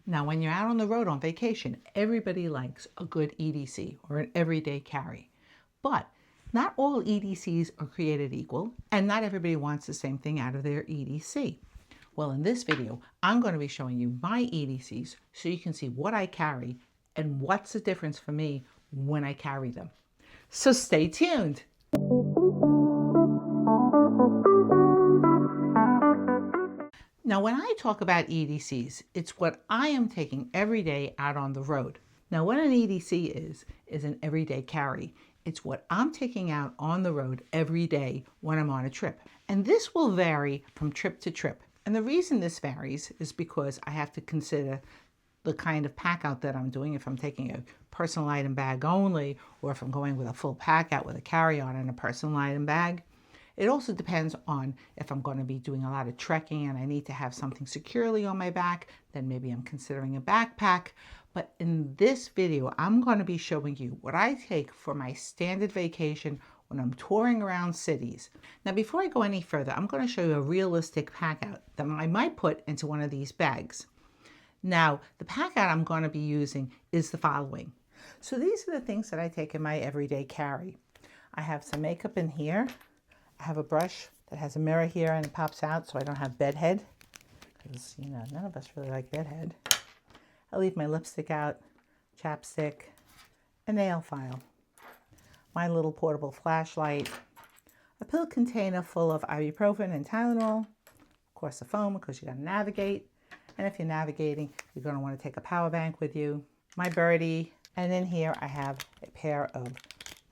Now, when you're out on the road on vacation, everybody likes a good EDC or an everyday carry. But not all EDCs are created equal, and not everybody wants the same thing out of their EDC. Well, in this video, I'm going to be showing you my EDCs so you can see what I carry and what's the difference for me when I carry them. So stay tuned. Now, when I talk about EDCs, it's what I am taking every day out on the road. Now, what an EDC is an everyday carry. It's what I'm taking out on the road every day when I'm on a trip. And this will vary from trip to trip. And the reason this varies is because I have to consider the kind of pack out that I'm doing, if I'm taking a personal item bag only, or if I'm going with a full pack out with a carry-on and a personal item bag. It also depends on if I'm going to be doing a lot of trekking and I need to have something securely on my back, then maybe I'm considering a backpack. But in this video, I'm going to be showing you what I take for my standard vacation when I'm touring around cities. Now, before I go any further, I'm going to show you a realistic pack out that I might put into one of these bags. Now, the pack out I'm going to be using is the following. So these are the things that I take in my everyday carry. I have some makeup in here. I have a brush that has a mirror here and it pops out so I don't have bedhead, because, you know, none of us really like bedhead. I leave my lipstick out, chapstick, a nail file, my little portable flashlight, a pill container full of ibuprofen and Tylenol, of course a phone because you got to navigate, and if you're navigating, you're going to want to take a power bank with you, my birdie, and in here I have a pair of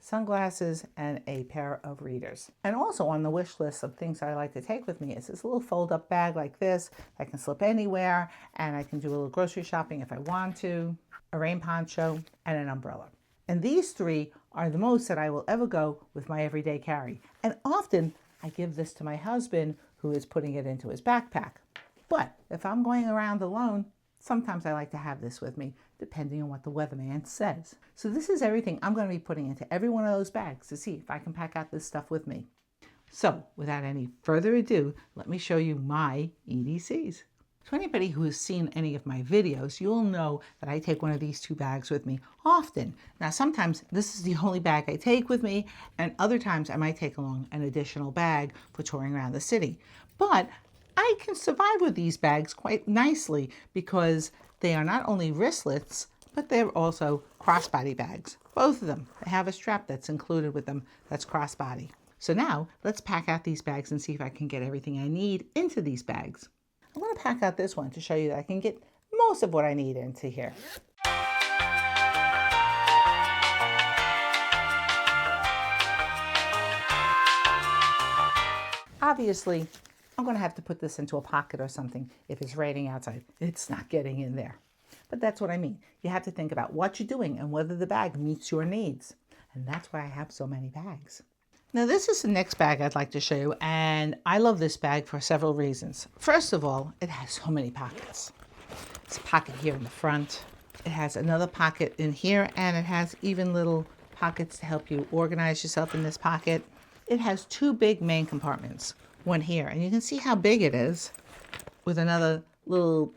sunglasses and a pair of readers. And also on the wish list of things I like to take with me is this little fold-up bag like this. I can slip anywhere and I can do a little grocery shopping if I want to, a rain poncho, and an umbrella. And these three are the most that I will ever go with my everyday carry. And often I give this to my husband, who is putting it into his backpack. But if I'm going around alone, sometimes I like to have this with me, depending on what the weatherman says. So this is everything I'm going to be putting into every one of those bags to see if I can pack out this stuff with me. So without any further ado, let me show you my EDCs. So anybody who has seen any of my videos, you'll know that I take one of these two bags with me often. Now, sometimes this is the only bag I take with me, and other times I might take along an additional bag for touring around the city. But I can survive with these bags quite nicely because they are not only wristlets, but they're also crossbody bags. Both of them. They have a strap that's included with them that's crossbody. So now let's pack out these bags and see if I can get everything I need into these bags. I'm going to pack out this one to show you that I can get most of what I need into here. Obviously, I'm going to have to put this into a pocket or something if it's raining outside. It's not getting in there. But that's what I mean. You have to think about what you're doing and whether the bag meets your needs. And that's why I have so many bags. Now, this is the next bag I'd like to show you, and I love this bag for several reasons. First of all, it has so many pockets. It's a pocket here in the front. It has another pocket in here, and it has even little pockets to help you organize yourself in this pocket. It has two big main compartments. One here, and you can see how big it is, with another little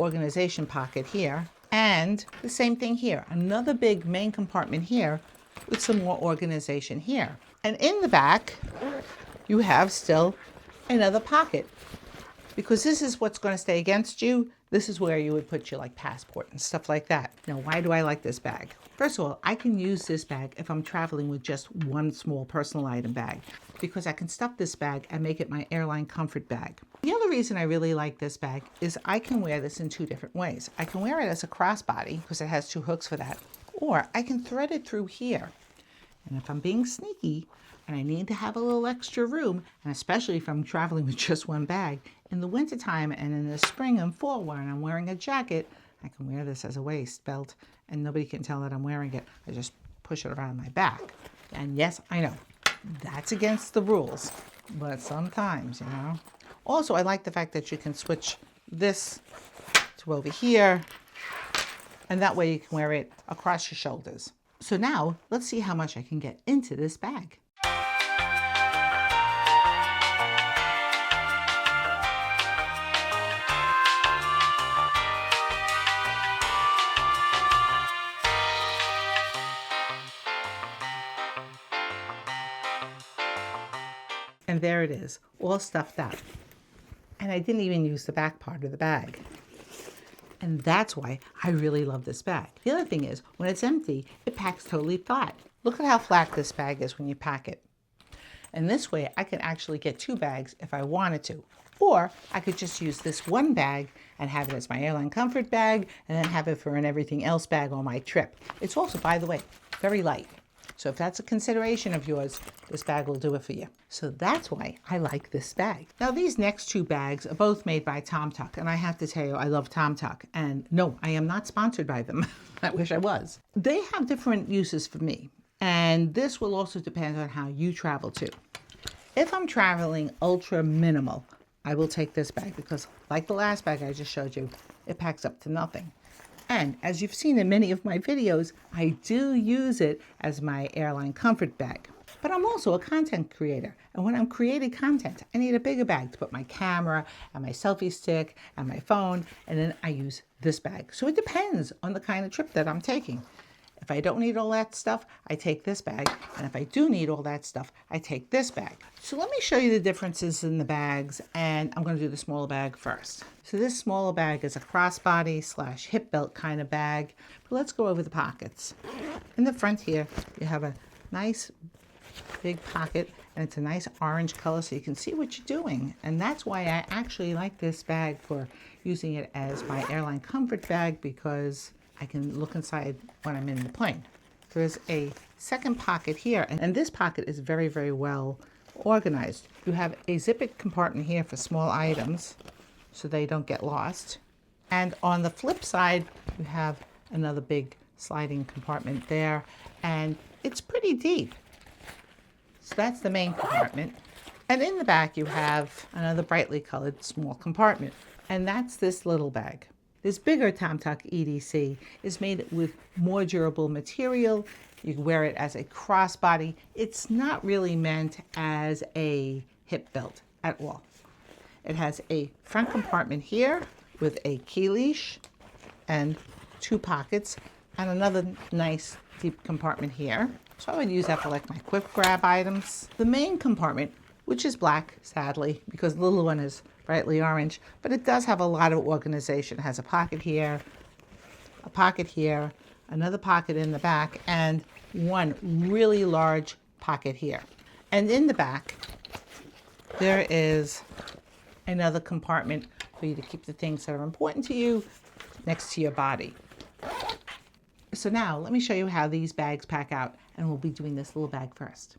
organization pocket here, and the same thing here, another big main compartment here with some more organization here. And in the back you have still another pocket, because this is what's going to stay against you. This is where you would put your passport and stuff like that. Now, why do I like this bag? First of all, I can use this bag if I'm traveling with just one small personal item bag, because I can stuff this bag and make it my airline comfort bag. The other reason I really like this bag is I can wear this in two different ways. I can wear it as a crossbody because it has two hooks for that, or I can thread it through here. And if I'm being sneaky and I need to have a little extra room, and especially if I'm traveling with just one bag, in the wintertime and in the spring and fall when I'm wearing a jacket, I can wear this as a waist belt and nobody can tell that I'm wearing it. I just push it around my back. And yes, I know, that's against the rules, but sometimes, you know. Also, I like the fact that you can switch this to over here, and that way you can wear it across your shoulders. So now, let's see how much I can get into this bag. And there it is, all stuffed out. And I didn't even use the back part of the bag. And that's why I really love this bag. The other thing is, when it's empty, it packs totally flat. Look at how flat this bag is when you pack it. And this way, I can actually get 2 bags if I wanted to. Or I could just use this one bag and have it as my airline comfort bag, and then have it for an everything else bag on my trip. It's also, by the way, very light. So if that's a consideration of yours, this bag will do it for you. So that's why I like this bag. Now these next 2 bags are both made by Tom Tuck, and I have to tell you, I love Tom Tuck. And no, I am not sponsored by them. I wish I was. They have different uses for me, and this will also depend on how you travel too. If I'm traveling ultra minimal, I will take this bag because, like the last bag I just showed you, it packs up to nothing. And as you've seen in many of my videos, I do use it as my airline comfort bag. But I'm also a content creator. And when I'm creating content, I need a bigger bag to put my camera and my selfie stick and my phone. And then I use this bag. So it depends on the kind of trip that I'm taking. If I don't need all that stuff, I take this bag. And if I do need all that stuff, I take this bag. So let me show you the differences in the bags. And I'm going to do the smaller bag first. So this smaller bag is a crossbody / hip belt kind of bag. But let's go over the pockets. In the front here, you have a nice big pocket. And it's a nice orange color so you can see what you're doing. And that's why I actually like this bag for using it as my airline comfort bag, because I can look inside when I'm in the plane. There's a second pocket here, and this pocket is very, very well organized. You have a zippered compartment here for small items so they don't get lost. And on the flip side, you have another big sliding compartment there, and it's pretty deep. So that's the main compartment. And in the back, you have another brightly colored small compartment, and that's this little bag. This bigger Tom Tuck EDC is made with more durable material. You can wear it as a crossbody. It's not really meant as a hip belt at all. It has a front compartment here with a key leash and 2 pockets and another nice deep compartment here. So I would use that for like my quick grab items. The main compartment, which is black, sadly, because the little one is brightly orange, but it does have a lot of organization. It has a pocket here, another pocket in the back, and one really large pocket here. And in the back, there is another compartment for you to keep the things that are important to you next to your body. So now let me show you how these bags pack out, and we'll be doing this little bag first.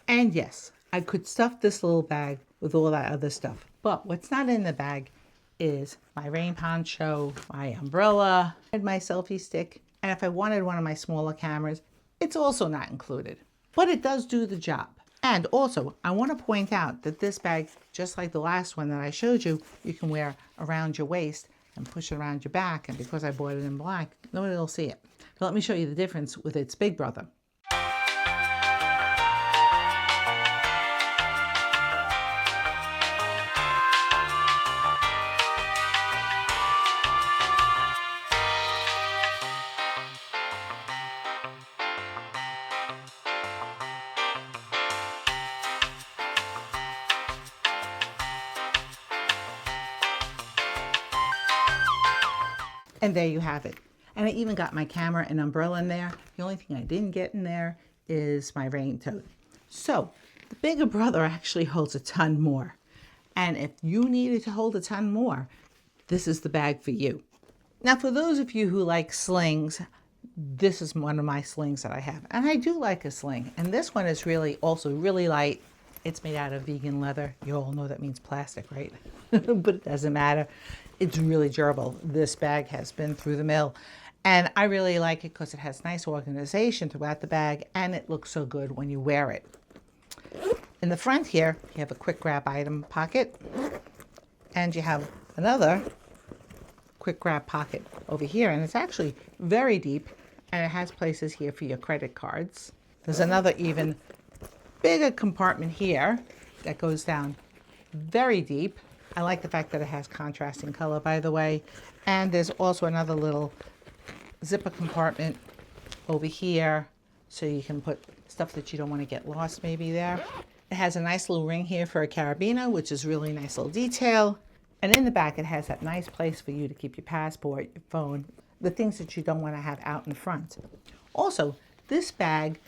And yes, I could stuff this little bag with all that other stuff. But what's not in the bag is my rain poncho, my umbrella, and my selfie stick. And if I wanted one of my smaller cameras, it's also not included. But it does do the job. And also, I want to point out that this bag, just like the last one that I showed you, you can wear around your waist and push it around your back. And because I bought it in black, nobody will see it. But let me show you the difference with its big brother. And there you have it. And I even got my camera and umbrella in there. The only thing I didn't get in there is my rain tote. So the bigger brother actually holds a ton more. And if you needed to hold a ton more, this is the bag for you. Now, for those of you who like slings, this is one of my slings that I have. And I do like a sling. And this one is also really light. It's made out of vegan leather. You all know that means plastic, right? But it doesn't matter. It's really durable. This bag has been through the mill. And I really like it because it has nice organization throughout the bag, and it looks so good when you wear it. In the front here, you have a quick grab item pocket, and you have another quick grab pocket over here, and it's actually very deep, And it has places here for your credit cards. There's another even bigger compartment here that goes down very deep. I like the fact that it has contrasting color, by the way. And there's also another little zipper compartment over here, so you can put stuff that you don't want to get lost maybe there. It has a nice little ring here for a carabiner, which is really nice little detail. And in the back, it has that nice place for you to keep your passport, your phone, the things that you don't want to have out in front. Also, this bag,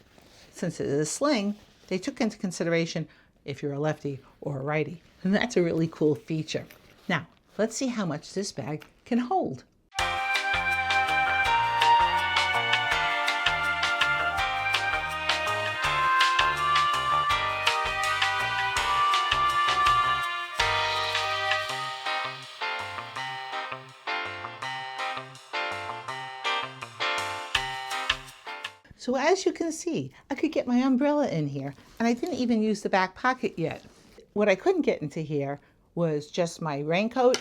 since it is a sling, they took into consideration if you're a lefty or a righty. And that's a really cool feature. Now, let's see how much this bag can hold. So as you can see, I could get my umbrella in here, and I didn't even use the back pocket yet. What I couldn't get into here was just my raincoat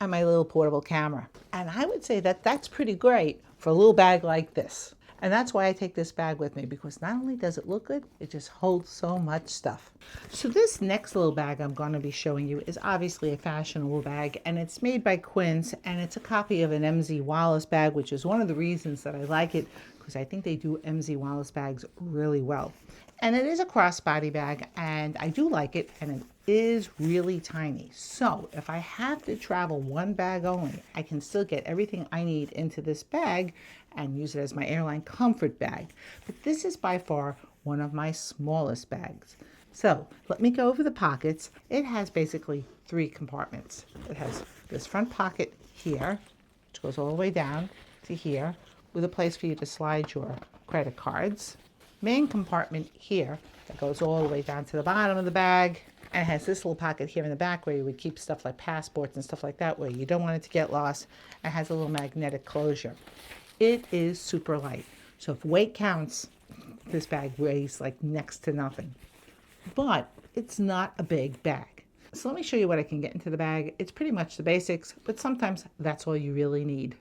and my little portable camera. And I would say that that's pretty great for a little bag like this. And that's why I take this bag with me, because not only does it look good, it just holds so much stuff. So this next little bag I'm going to be showing you is obviously a fashionable bag, and it's made by Quince, and it's a copy of an MZ Wallace bag, which is one of the reasons that I like it, because I think they do MZ Wallace bags really well. And it is a crossbody bag, and I do like it, and it is really tiny. So if I have to travel one bag only, I can still get everything I need into this bag and use it as my airline comfort bag. But this is by far one of my smallest bags. So let me go over the pockets. It has basically 3 compartments. It has this front pocket here, which goes all the way down to here, with a place for you to slide your credit cards. Main compartment here that goes all the way down to the bottom of the bag, and it has this little pocket here in the back where you would keep stuff like passports and stuff like that, where you don't want it to get lost. It has a little magnetic closure. It is super light, so if weight counts, this bag weighs like next to nothing. But it's not a big bag. So let me show you what I can get into the bag. It's pretty much the basics, but sometimes that's all you really need.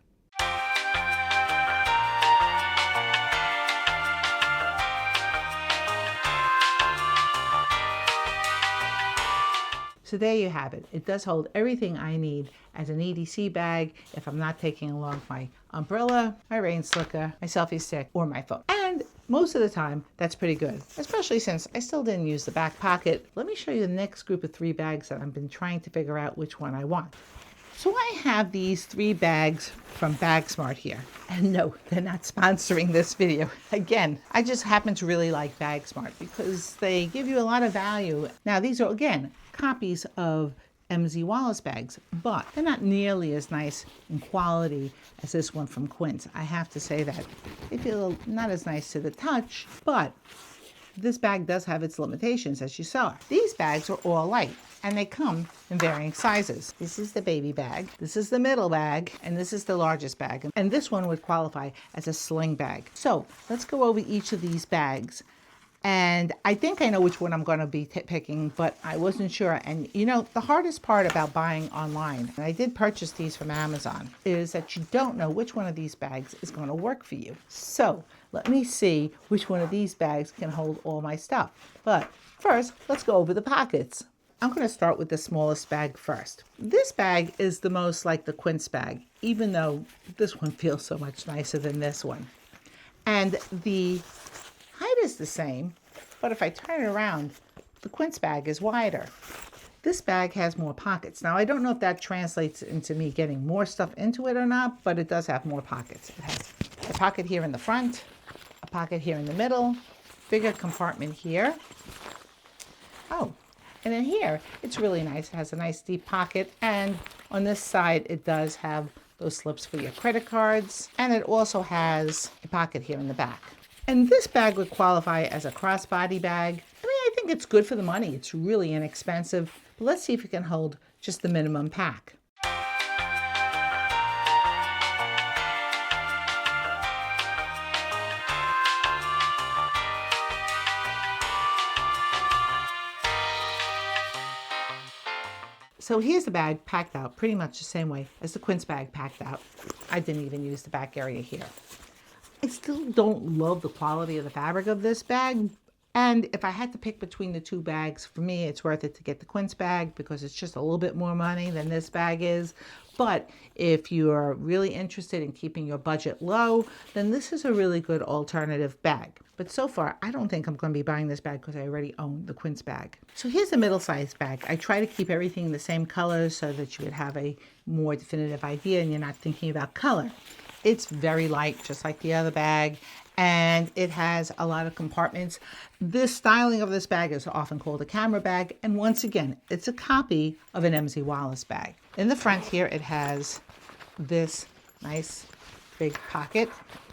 So there you have it. It does hold everything I need as an EDC bag if I'm not taking along my umbrella, my rain slicker, my selfie stick, or my phone. And most of the time, that's pretty good, especially since I still didn't use the back pocket. Let me show you the next group of 3 bags that I've been trying to figure out which one I want. So I have these 3 bags from BagSmart here. And no, they're not sponsoring this video. Again, I just happen to really like BagSmart because they give you a lot of value. Now, these are, again, copies of MZ Wallace bags, but they're not nearly as nice in quality as this one from Quince. I have to say that. They feel not as nice to the touch, but this bag does have its limitations, as you saw. These bags are all light, and they come in varying sizes. This is the baby bag, this is the middle bag, and this is the largest bag. And this one would qualify as a sling bag. So let's go over each of these bags. And I think I know which one I'm going to be picking, but I wasn't sure. And you know, the hardest part about buying online, and I did purchase these from Amazon, is that you don't know which one of these bags is going to work for you. So let me see which one of these bags can hold all my stuff. But first, let's go over the pockets. I'm going to start with the smallest bag first. This bag is the most like the Quince bag, even though this one feels so much nicer than this one. And the height is the same, but if I turn it around, the Quince bag is wider. This bag has more pockets. Now, I don't know if that translates into me getting more stuff into it or not, but it does have more pockets. It has a pocket here in the front, a pocket here in the middle, bigger compartment here. Oh, and in here, it's really nice. It has a nice deep pocket, and on this side, it does have those slips for your credit cards, and it also has a pocket here in the back. And this bag would qualify as a crossbody bag. I mean, I think it's good for the money. It's really inexpensive. But let's see if it can hold just the minimum pack. So here's the bag packed out pretty much the same way as the Quince bag packed out. I didn't even use the back area here. I still don't love the quality of the fabric of this bag. And if I had to pick between the two bags, for me, it's worth it to get the Quince bag because it's just a little bit more money than this bag is. But if you're really interested in keeping your budget low, then this is a really good alternative bag. But so far, I don't think I'm going to be buying this bag because I already own the Quince bag. So here's a middle-sized bag. I try to keep everything the same color so that you would have a more definitive idea and you're not thinking about color. It's very light, just like the other bag, and it has a lot of compartments. This styling of this bag is often called a camera bag, and once again, it's a copy of an MZ Wallace bag. In the front here, it has this nice big pocket.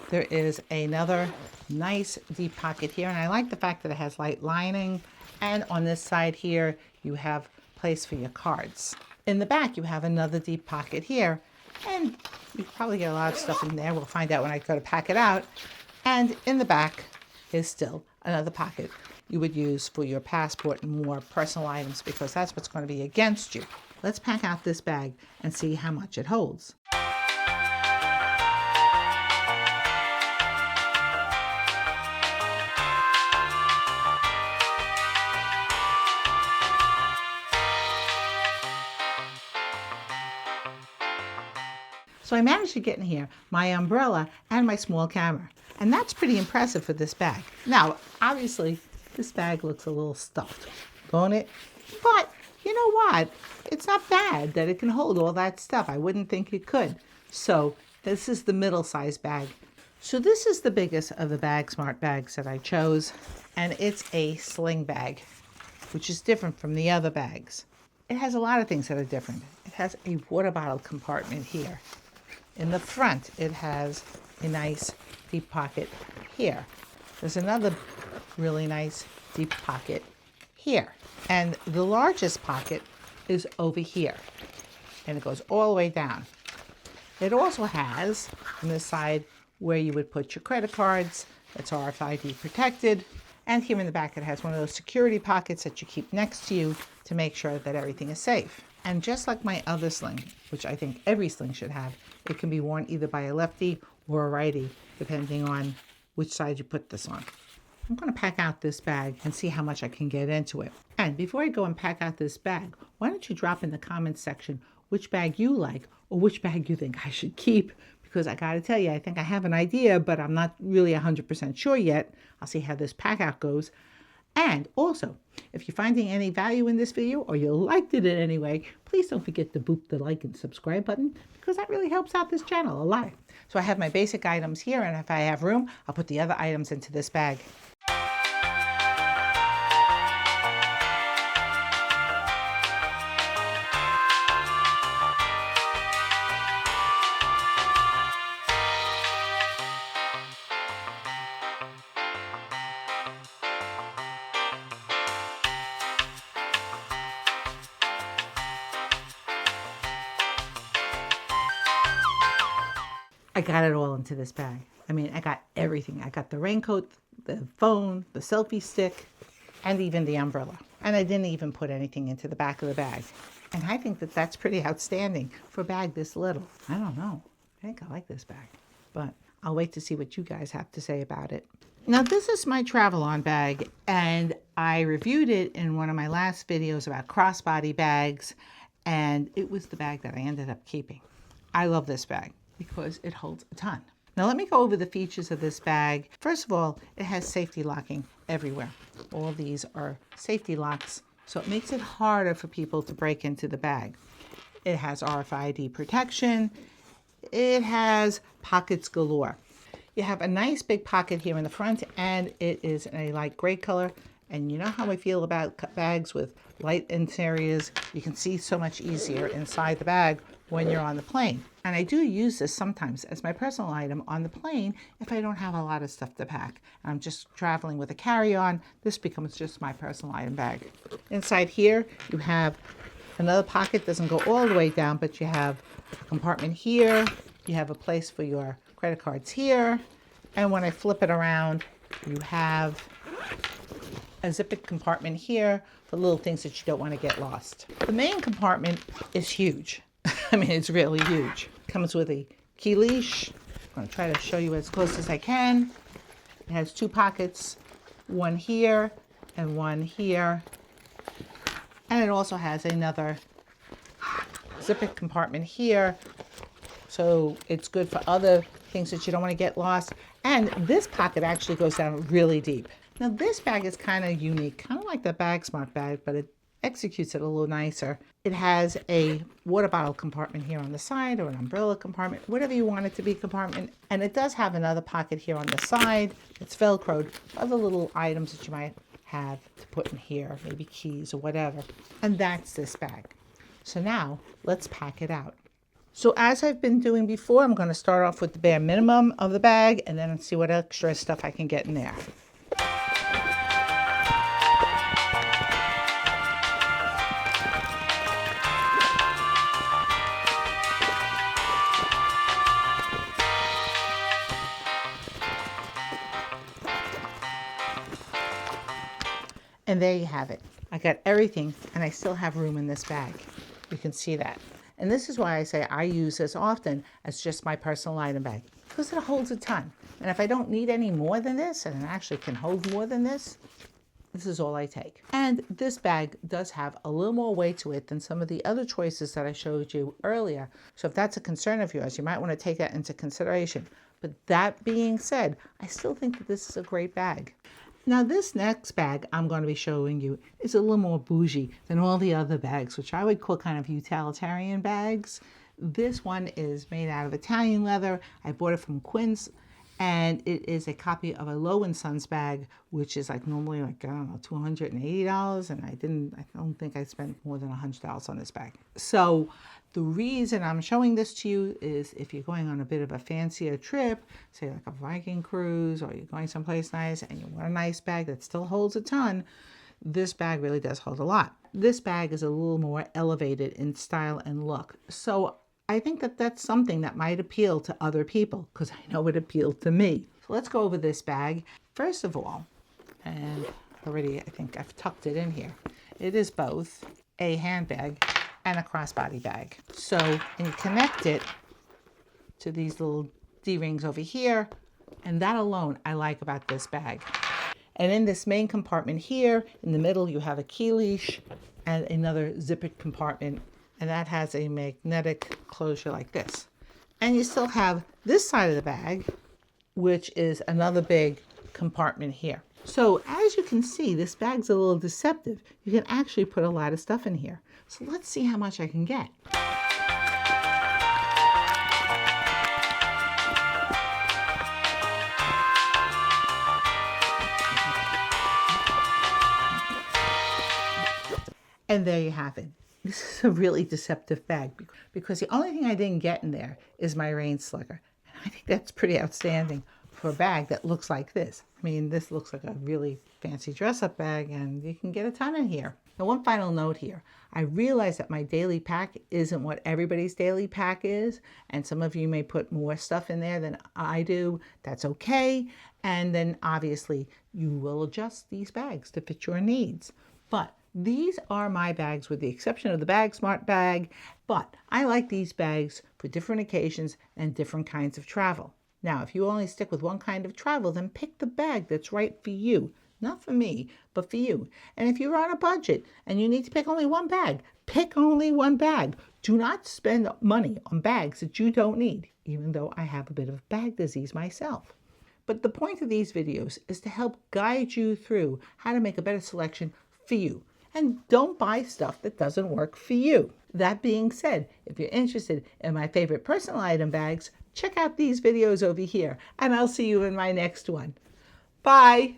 There is another nice deep pocket here, and I like the fact that it has light lining, and on this side here, you have place for your cards. In the back, you have another deep pocket here, and you probably get a lot of stuff in there. We'll find out when I go to pack it out. And in the back is still another pocket you would use for your passport and more personal items because that's what's going to be against you. Let's pack out this bag and see how much it holds. So I managed to get in here my umbrella and my small camera. And that's pretty impressive for this bag. Now, obviously, this bag looks a little stuffed, don't it? But you know what? It's not bad that it can hold all that stuff. I wouldn't think it could. So this is the middle-sized bag. So this is the biggest of the Bag Smart bags that I chose. And it's a sling bag, which is different from the other bags. It has a lot of things that are different. It has a water bottle compartment here. In the front, it has a nice deep pocket here. There's another really nice deep pocket here. And the largest pocket is over here. And it goes all the way down. It also has on this side where you would put your credit cards. That's RFID protected. And here in the back, it has one of those security pockets that you keep next to you to make sure that everything is safe. And just like my other sling, which I think every sling should have, it can be worn either by a lefty or a righty, depending on which side you put this on. I'm going to pack out this bag and see how much I can get into it. And before I go and pack out this bag, why don't you drop in the comments section which bag you like or which bag you think I should keep? Because I got to tell you, I think I have an idea, but I'm not really 100% sure yet. I'll see how this pack out goes. And also, if you're finding any value in this video or you liked it in any way, please don't forget to boop the like and subscribe button because that really helps out this channel a lot. So I have my basic items here, and if I have room, I'll put the other items into this bag. I got it all into this bag. I mean, I got everything. I got the raincoat, the phone, the selfie stick, and even the umbrella. And I didn't even put anything into the back of the bag. And I think that that's pretty outstanding for a bag this little. I don't know. I think I like this bag. But I'll wait to see what you guys have to say about it. Now, this is my travelon bag, and I reviewed it in one of my last videos about crossbody bags, and it was the bag that I ended up keeping. I love this bag because it holds a ton. Now let me go over the features of this bag. First of all, it has safety locking everywhere. All of these are safety locks, so it makes it harder for people to break into the bag. It has RFID protection. It has pockets galore. You have a nice big pocket here in the front, and it is in a light gray color. And you know how I feel about bags with light interiors. You can see so much easier inside the bag when you're on the plane. And I do use this sometimes as my personal item on the plane if I don't have a lot of stuff to pack. And I'm just traveling with a carry-on. This becomes just my personal item bag. Inside here, you have another pocket. Doesn't go all the way down, but you have a compartment here. You have a place for your credit cards here. And when I flip it around, you have a zipper compartment here for little things that you don't want to get lost. The main compartment is huge. I mean, it's really huge. Comes with a key leash, I'm going to try to show you as close as I can. It has 2 pockets, one here and one here. And it also has another zipper compartment here. So it's good for other things that you don't want to get lost. And this pocket actually goes down really deep. Now this bag is kind of unique, kind of like the Bag Smart bag, but it executes it a little nicer. It has a water bottle compartment here on the side, or an umbrella compartment, whatever you want it to be compartment. And it does have another pocket here on the side. It's Velcroed, other little items that you might have to put in here, maybe keys or whatever. And that's this bag. So now let's pack it out. So as I've been doing before, I'm going to start off with the bare minimum of the bag and then see what extra stuff I can get in there. And there you have it. I got everything and I still have room in this bag. You can see that. And this is why I say I use this often as just my personal item bag, because it holds a ton. And if I don't need any more than this, and it actually can hold more than this is all I take. And this bag does have a little more weight to it than some of the other choices that I showed you earlier. So if that's a concern of yours, you might want to take that into consideration. But that being said, I still think that this is a great bag. Now this next bag I'm going to be showing you is a little more bougie than all the other bags, which I would call kind of utilitarian bags. This one is made out of Italian leather. I bought it from Quinn's, and it is a copy of a Low & Sons bag, which is like normally like, I don't know, $280, and I don't think I spent more than $100 on this bag. So the reason I'm showing this to you is if you're going on a bit of a fancier trip, say like a Viking cruise, or you're going someplace nice and you want a nice bag that still holds a ton, this bag really does hold a lot. This bag is a little more elevated in style and look. So I think that that's something that might appeal to other people, because I know it appealed to me. So let's go over this bag. First of all, and already I think I've tucked it in here, it is both a handbag and a crossbody bag. So, and you connect it to these little D-rings over here, and that alone I like about this bag. And in this main compartment here, in the middle, you have a key leash and another zippered compartment, and that has a magnetic closure like this. And you still have this side of the bag, which is another big compartment here. So as you can see, this bag's a little deceptive. You can actually put a lot of stuff in here. So let's see how much I can get. And there you have it. This is a really deceptive bag because the only thing I didn't get in there is my rain slicker. And I think that's pretty outstanding for a bag that looks like this. I mean, this looks like a really fancy dress-up bag, and you can get a ton in here. Now, one final note here. I realize that my daily pack isn't what everybody's daily pack is, and some of you may put more stuff in there than I do. That's okay. And then obviously you will adjust these bags to fit your needs. But these are my bags with the exception of the Bag Smart bag, but I like these bags for different occasions and different kinds of travel. Now, if you only stick with one kind of travel, then pick the bag that's right for you. Not for me, but for you. And if you're on a budget and you need to pick only one bag, pick only one bag. Do not spend money on bags that you don't need, even though I have a bit of bag disease myself. But the point of these videos is to help guide you through how to make a better selection for you. And don't buy stuff that doesn't work for you. That being said, if you're interested in my favorite personal item bags, check out these videos over here, and I'll see you in my next one. Bye.